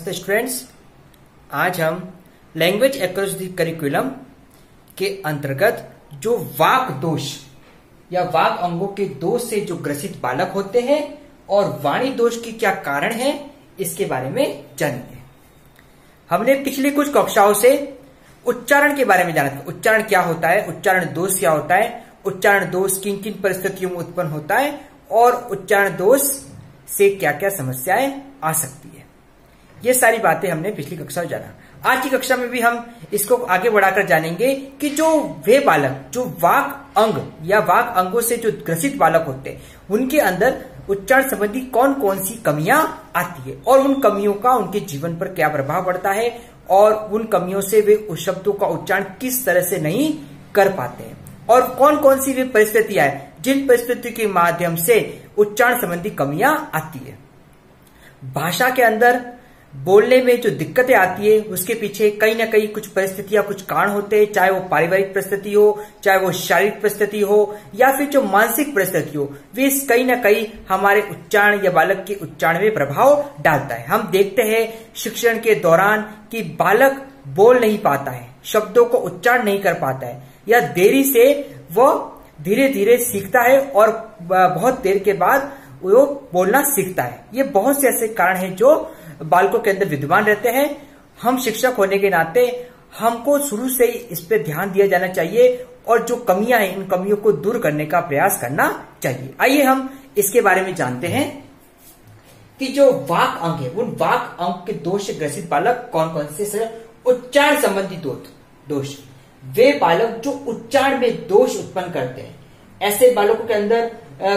नमस्ते स्टूडेंट्स। आज हम लैंग्वेज अक्रॉस द करिकुलम के अंतर्गत जो वाक दोष या वाक अंगों के दोष से जो ग्रसित बालक होते हैं और वाणी दोष की क्या कारण है इसके बारे में जानेंगे। हमने पिछली कुछ कक्षाओं से उच्चारण के बारे में जाना था। उच्चारण क्या होता है, उच्चारण दोष क्या होता है, उच्चारण दोष किन किन परिस्थितियों में उत्पन्न होता है और उच्चारण दोष से क्या क्या समस्याएं आ सकती है। ये सारी बातें हमने पिछली कक्षा में जाना। आज की कक्षा में भी हम इसको आगे बढ़ाकर जानेंगे कि जो वे बालक जो वाक अंग या वाक अंगों से जो ग्रसित बालक होते हैं उनके अंदर उच्चारण संबंधी कौन कौन सी कमियां आती है और उन कमियों का उनके जीवन पर क्या प्रभाव पड़ता है और उन कमियों से वे उस शब्दों का उच्चारण किस तरह से नहीं कर पाते हैं और कौन कौन सी वे परिस्थितियां हैं जिन परिस्थितियों के माध्यम से उच्चारण संबंधी कमियां आती है। भाषा के अंदर बोलने में जो दिक्कतें आती है उसके पीछे कहीं ना कहीं कुछ परिस्थितियां कुछ कारण होते हैं, चाहे वो पारिवारिक परिस्थिति हो, चाहे वो शारीरिक परिस्थिति हो या फिर जो मानसिक परिस्थिति हो, वे कहीं ना कहीं हमारे उच्चारण या बालक के उच्चारण में प्रभाव डालता है। हम देखते हैं शिक्षण के दौरान कि बालक बोल नहीं पाता है, शब्दों को उच्चारण नहीं कर पाता है या देरी से वो धीरे धीरे सीखता है और बहुत देर के बाद वो बोलना सीखता है। ये बहुत से ऐसे कारण हैं जो बालकों के अंदर विद्यमान रहते हैं। हम शिक्षक होने के नाते हमको शुरू से ही इस पे ध्यान दिया जाना चाहिए और जो कमियां हैं इन कमियों को दूर करने का प्रयास करना चाहिए। आइए हम इसके बारे में जानते हैं कि जो वाक अंग है उन वाक अंग के दोष से ग्रसित बालक कौन कौन से। उच्चारण संबंधी दोष, वे बालक जो उच्चारण में दोष उत्पन्न करते हैं, ऐसे बालकों के अंदर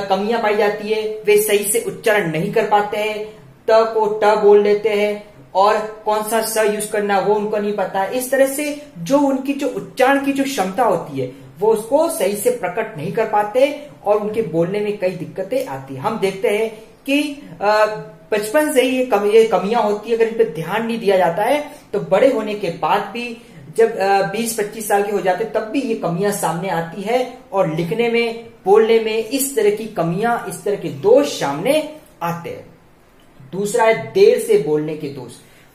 कमियां पाई जाती है। वे सही से उच्चारण नहीं कर पाते हैं, त को ट बोल लेते हैं और कौन सा स यूज करना वो उनको नहीं पता है। इस तरह से जो उनकी जो उच्चारण की जो क्षमता होती है वो उसको सही से प्रकट नहीं कर पाते और उनके बोलने में कई दिक्कतें आती है। हम देखते हैं कि बचपन से ही ये कमियां होती है। अगर इन पर ध्यान नहीं दिया जाता है तो बड़े होने के बाद भी जब 20-25 साल के हो जाते तब भी ये कमियां सामने आती है और लिखने में बोलने में इस तरह की कमियां, इस तरह के दोष सामने आते हैं। दूसरा है देर से बोलने के दोष।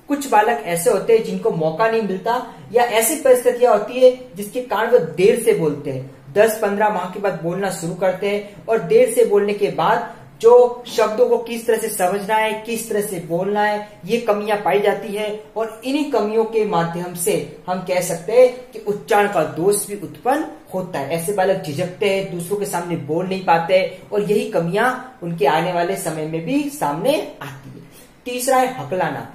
कुछ बालक ऐसे होते हैं जिनको मौका नहीं मिलता या ऐसी परिस्थितियां होती है जिसके कारण वो देर से बोलते हैं, 10-15 माह के बाद बोलना शुरू करते हैं और देर से बोलने के बाद जो शब्दों को किस तरह से समझना है, किस तरह से बोलना है, ये कमियां पाई जाती है और इन्हीं कमियों के माध्यम से हम कह सकते हैं कि उच्चारण का दोष भी उत्पन्न होता है। ऐसे बालक झिझकते हैं, दूसरों के सामने बोल नहीं पाते और यही कमियां उनके आने वाले समय में भी सामने आती है। तीसरा है हकलाना।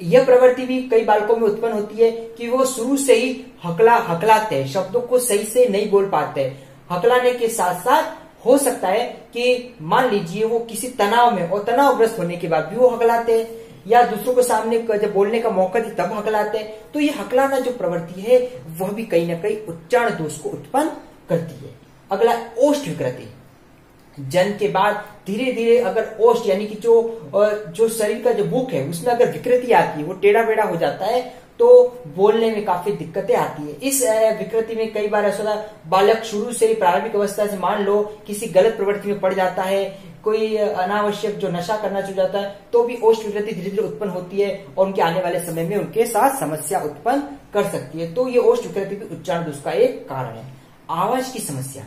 यह प्रवृत्ति भी कई बालकों में उत्पन्न होती है कि वो शुरू से ही हकलाते हैं, शब्दों को सही से नहीं बोल पाते। हकलाने के साथ साथ हो सकता है कि मान लीजिए वो किसी तनाव में और तनावग्रस्त होने के बाद भी वो हकलाते हैं या दूसरों के सामने जब बोलने का मौका दे तब हकलाते हैं। तो ये हकलाना जो प्रवृत्ति है वह भी कहीं ना कहीं उच्चारण दोष को उत्पन्न करती है। अगला ओष्ठ विकृति। जन्म के बाद धीरे धीरे अगर ओष्ठ यानी कि जो शरीर का जो मुख है उसमें अगर विकृति आती है, वो टेढ़ा बेढ़ा हो जाता है तो बोलने में काफी दिक्कतें आती है। इस विकृति में कई बार ऐसा होता है बालक शुरू से ही प्रारंभिक अवस्था से मान लो किसी गलत प्रवृत्ति में पड़ जाता है, कोई अनावश्यक जो नशा करना शुरू जाता है तो भी ओष्ठ विकृति धीरे धीरे उत्पन्न होती है और उनके आने वाले समय में उनके साथ समस्या उत्पन्न कर सकती है। तो ये ओष्ठ विकृति भी उच्चारण दोष का एक कारण है। आवाज की समस्या।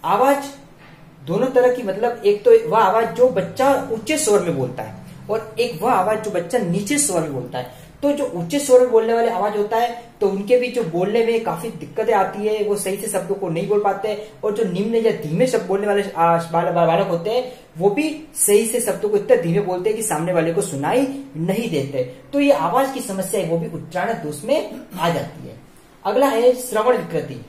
आवाज दोनों तरह की, मतलब एक तो वह आवाज जो बच्चा ऊंचे स्वर में बोलता है और एक वह आवाज जो बच्चा नीचे स्वर में बोलता है। तो जो ऊंचे स्वर में बोलने वाले आवाज होता है तो उनके भी जो बोलने में काफी दिक्कतें आती है, वो सही से शब्दों को नहीं बोल पाते और जो निम्न या धीमे शब्द बोलने वाले बालक होते हैं वो भी सही से शब्दों को इतने धीमे बोलते हैं कि सामने वाले को सुनाई नहीं देते। तो ये आवाज की समस्या है वो भी उच्चारण दोष में आ जाती है। अगला है श्रवण विकृति।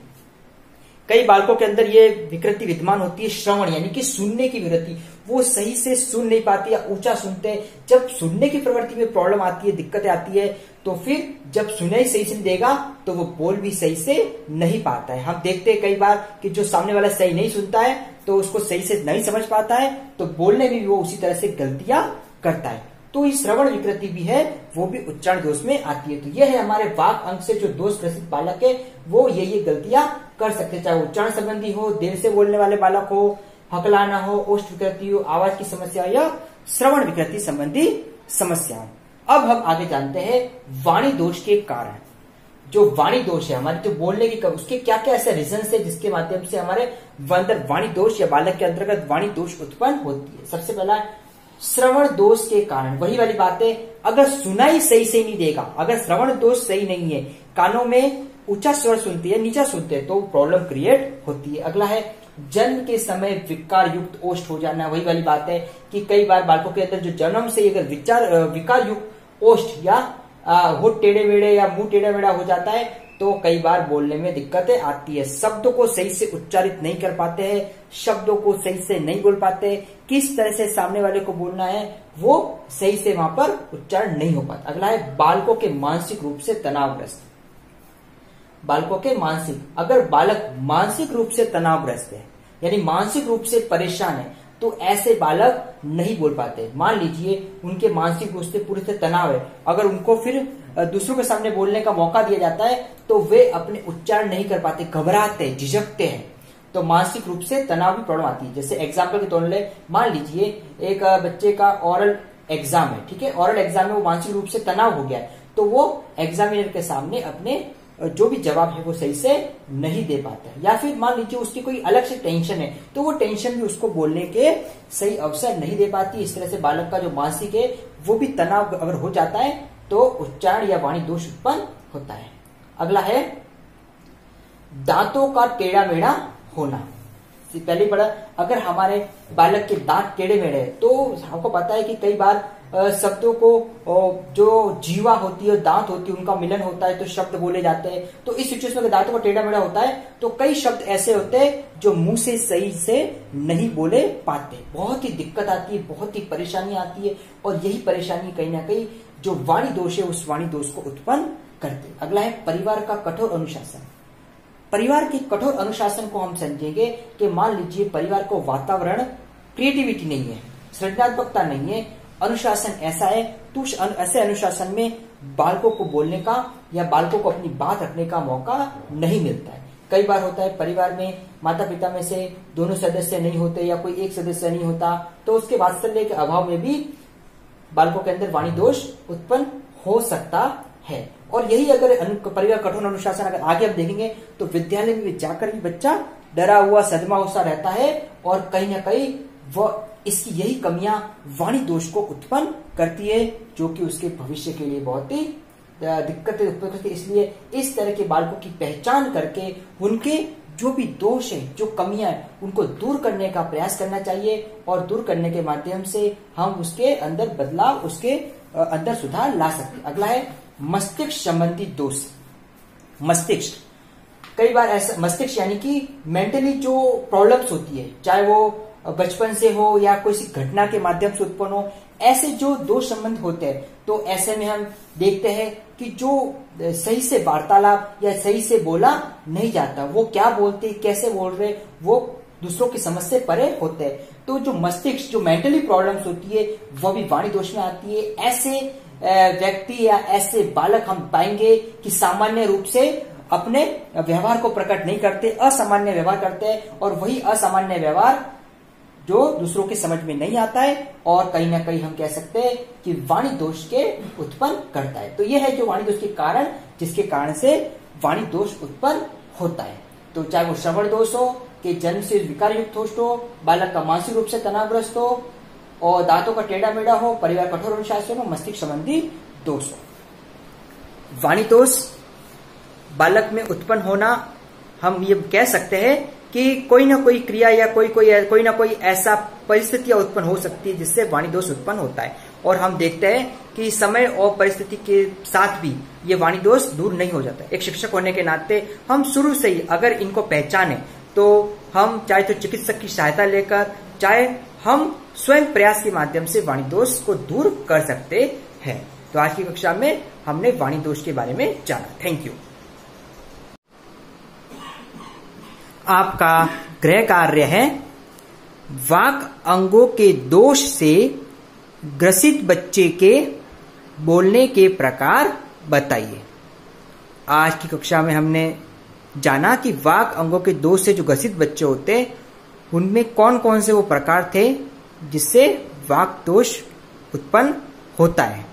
कई बालकों के अंदर ये विकृति विद्यमान होती है, श्रवण यानी कि सुनने की विकृति। वो सही से सुन नहीं पाती या ऊंचा सुनते हैं। जब सुनने की प्रवृत्ति में प्रॉब्लम आती है, दिक्कतें आती है तो फिर जब सुनाई सही से देगा तो वो बोल भी सही से नहीं पाता है। हम देखते हैं कई बार कि जो सामने वाला सही नहीं सुनता है तो उसको सही से नहीं समझ पाता है तो बोलने में भी वो उसी तरह से गलतियां करता है। तो ये श्रवण विकृति भी है वो भी उच्चारण दोष में आती है। तो यह है हमारे वाक अंग से जो दोष ग्रसित बालक है वो ये गलतियां कर सकते हैं, चाहे उच्चारण संबंधी हो, देर से बोलने वाले बालक हो, हकलाना हो, ओष्ठ विकृति हो, आवाज की समस्या या श्रवण विकृति संबंधी समस्याएं। अब हम आगे जानते हैं वाणी दोष के कारण। जो वाणी दोष है हमारे जो बोलने की उसके क्या क्या ऐसे रीजन है जिसके माध्यम से हमारे अंदर वाणी दोष या बालक के अंतर्गत वाणी दोष उत्पन्न होती है। सबसे पहला श्रवण दोष के कारण। वही वाली बात है, अगर सुनाई सही से नहीं देगा, अगर श्रवण दोष सही नहीं है, कानों में ऊंचा स्वर सुनती है नीचा सुनते हैं तो प्रॉब्लम क्रिएट होती है। अगला है जन्म के समय विकार युक्त ओष्ठ हो जाना। वही वाली बात है कि कई बार बालकों के अंदर जो जन्म से अगर विकार युक्त ओष्ठ या होठ टेढ़े मेढ़े या मुंह टेढ़ा मेढ़ा हो जाता है तो कई बार बोलने में दिक्कतें आती है। शब्दों को सही से उच्चारित नहीं कर पाते हैं, शब्दों को सही से नहीं बोल पाते, किस तरह से सामने वाले को बोलना है वो सही से वहां पर उच्चारण नहीं हो पाता। अगला है बालकों के मानसिक रूप से तनावग्रस्त। बालकों के मानसिक, अगर बालक मानसिक रूप से तनावग्रस्त है यानी मानसिक रूप से परेशान है तो ऐसे बालक नहीं बोल पाते। मान लीजिए उनके मानसिक रूप से पूरे से तनाव है, अगर उनको फिर दूसरों के सामने बोलने का मौका दिया जाता है तो वे अपने उच्चारण नहीं कर पाते, घबराते हैं, झिझकते हैं, तो मानसिक रूप से तनाव भी प्रॉब्लम आती है। जैसे एग्जाम्पल के तौर पर मान लीजिए एक बच्चे का ओरल एग्जाम है, ठीक है, ओरल एग्जाम में वो मानसिक रूप से तनाव हो गया है तो वो एग्जामिनर के सामने अपने जो भी जवाब है वो सही से नहीं दे पाता है। या फिर मान लीजिए उसकी कोई अलग से टेंशन है तो वो टेंशन भी उसको बोलने के सही अवसर नहीं दे पाती। इस तरह से बालक का जो मानसिक है वो भी तनाव अगर हो जाता है तो उच्चारण या वाणी दोष उत्पन्न होता है। अगला है दांतों का टेढ़ा मेढ़ा होना। पहले पढ़ा, अगर हमारे बालक के दांत टेढ़े मेढ़े है तो हमको पता है कि कई बार शब्दों को जो जीवा होती है दांत होती है उनका मिलन होता है तो शब्द बोले जाते हैं। तो इस सिचुएशन में दांतों का टेढ़ा मेढ़ा होता है तो कई शब्द ऐसे होते हैं जो मुंह से सही से नहीं बोले पाते, बहुत ही दिक्कत आती है, बहुत ही परेशानी आती है और यही परेशानी कहीं ना कहीं जो वाणी दोष है उस वाणी दोष को उत्पन्न करते। अगला है परिवार का कठोर अनुशासन। परिवार के कठोर अनुशासन को हम समझेंगे कि मान लीजिए परिवार को वातावरण क्रिएटिविटी नहीं है, सृजनात्मकता नहीं है, अनुशासन ऐसा है तो ऐसे अनुशासन में बालकों को बोलने का या बालकों को अपनी बात रखने का मौका नहीं मिलता है। कई बार होता है परिवार में माता पिता में से दोनों सदस्य नहीं होते या कोई एक सदस्य नहीं होता तो उसके वात्सल्य के अभाव में भी बालकों के अंदर वाणी दोष उत्पन्न हो सकता है। और यही अगर परिवार कठोर अनुशासन अगर आगे आप देखेंगे तो विद्यालय में जाकर भी बच्चा डरा हुआ सदमा सा रहता है और कहीं ना कहीं वह इसकी यही कमियां वाणी दोष को उत्पन्न करती है जो कि उसके भविष्य के लिए बहुत ही दिक्कतें उत्पन्न करती है। इसलिए इस तरह के बालकों की पहचान करके उनके जो भी दोष है, जो कमियां है, उनको दूर करने का प्रयास करना चाहिए और दूर करने के माध्यम से हम उसके अंदर बदलाव, उसके अंदर सुधार ला सकते। अगला है मस्तिष्क संबंधी दोष। मस्तिष्क, कई बार ऐसा मस्तिष्क यानी कि मेंटली जो प्रॉब्लम्स होती है, चाहे वो बचपन से हो या किसी घटना के माध्यम से उत्पन्न हो, ऐसे जो दोष संबंध होते हैं तो ऐसे में हम देखते हैं कि जो सही से वार्तालाप या सही से बोला नहीं जाता, वो क्या बोलते कैसे बोल रहे वो दूसरों की समझ से परे होते हैं। तो जो मस्तिष्क जो मेंटली प्रॉब्लम्स होती है वह भी वाणी दोष में आती है। ऐसे व्यक्ति या ऐसे बालक हम पाएंगे कि सामान्य रूप से अपने व्यवहार को प्रकट नहीं करते, असामान्य व्यवहार करते हैं और वही असामान्य व्यवहार जो दूसरों की समझ में नहीं आता है और कहीं ना कहीं हम कह सकते हैं कि वाणी दोष के उत्पन्न करता है। तो यह है जो वाणी दोष के कारण, जिसके कारण से वाणी दोष उत्पन्न होता है। तो चाहे वो श्रवण दोष हो कि जन्म से विकार युक्त होस्ट हो, बालक का मानसिक रूप से तनावग्रस्त हो और दांतों का टेढ़ा मेढ़ा हो, परिवार कठोर अनुशासन हो, मस्तिष्क संबंधी दोष हो। वाणी दोष बालक में उत्पन्न होना, हम ये कह सकते हैं कि कोई ना कोई क्रिया या कोई ना कोई ऐसा परिस्थितियां उत्पन्न हो सकती है जिससे वाणी दोष उत्पन्न होता है। और हम देखते हैं कि समय और परिस्थिति के साथ भी ये वाणी दोष दूर नहीं हो जाता। एक शिक्षक होने के नाते हम शुरू से ही अगर इनको पहचाने तो हम चाहे तो चिकित्सक की सहायता लेकर, चाहे हम स्वयं प्रयास के माध्यम से वाणी दोष को दूर कर सकते हैं। तो आज की कक्षा में हमने वाणी दोष के बारे में जाना। Thank you. आपका गृह कार्य है वाक अंगों के दोष से ग्रसित बच्चे के बोलने के प्रकार बताइए। आज की कक्षा में हमने जाना कि वाक अंगों के दोष से जो ग्रसित बच्चे होते हैं उनमें कौन कौन से वो प्रकार थे जिससे वाक दोष उत्पन्न होता है।